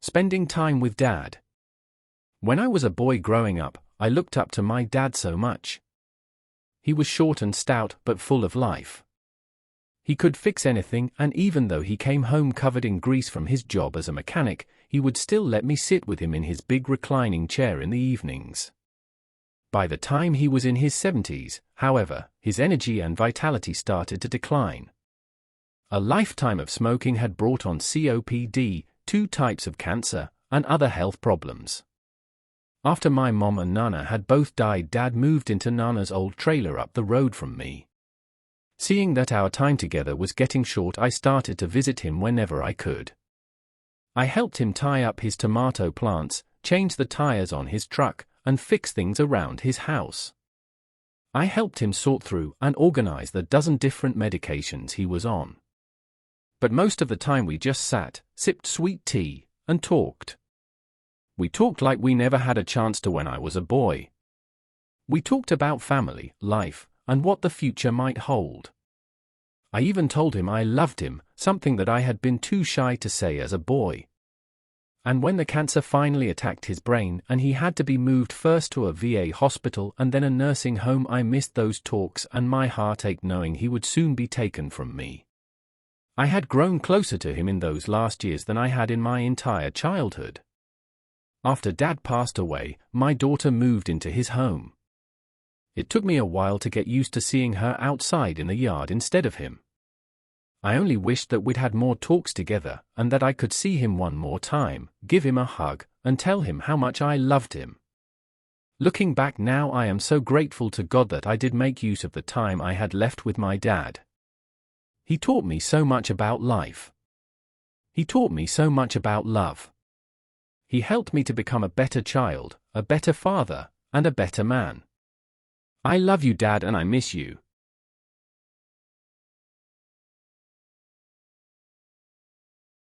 Spending time with Dad. When I was a boy growing up, I looked up to my dad so much. He was short and stout but full of life. He could fix anything, and even though he came home covered in grease from his job as a mechanic, he would still let me sit with him in his big reclining chair in the evenings. By the time he was in his 70s, however, his energy and vitality started to decline. A lifetime of smoking had brought on COPD, 2 types of cancer, and other health problems. After my mom and Nana had both died, Dad moved into Nana's old trailer up the road from me. Seeing that our time together was getting short, I started to visit him whenever I could. I helped him tie up his tomato plants, change the tires on his truck, and fix things around his house. I helped him sort through and organize the dozen different medications he was on. But most of the time we just sat, sipped sweet tea, and talked. We talked like we never had a chance to when I was a boy. We talked about family, life, and what the future might hold. I even told him I loved him, something that I had been too shy to say as a boy. And when the cancer finally attacked his brain and he had to be moved first to a VA hospital and then a nursing home, I missed those talks and my heart ached knowing he would soon be taken from me. I had grown closer to him in those last years than I had in my entire childhood. After Dad passed away, my daughter moved into his home. It took me a while to get used to seeing her outside in the yard instead of him. I only wished that we'd had more talks together and that I could see him one more time, give him a hug, and tell him how much I loved him. Looking back now, I am so grateful to God that I did make use of the time I had left with my dad. He taught me so much about life. He taught me so much about love. He helped me to become a better child, a better father, and a better man. I love you, Dad, and I miss you.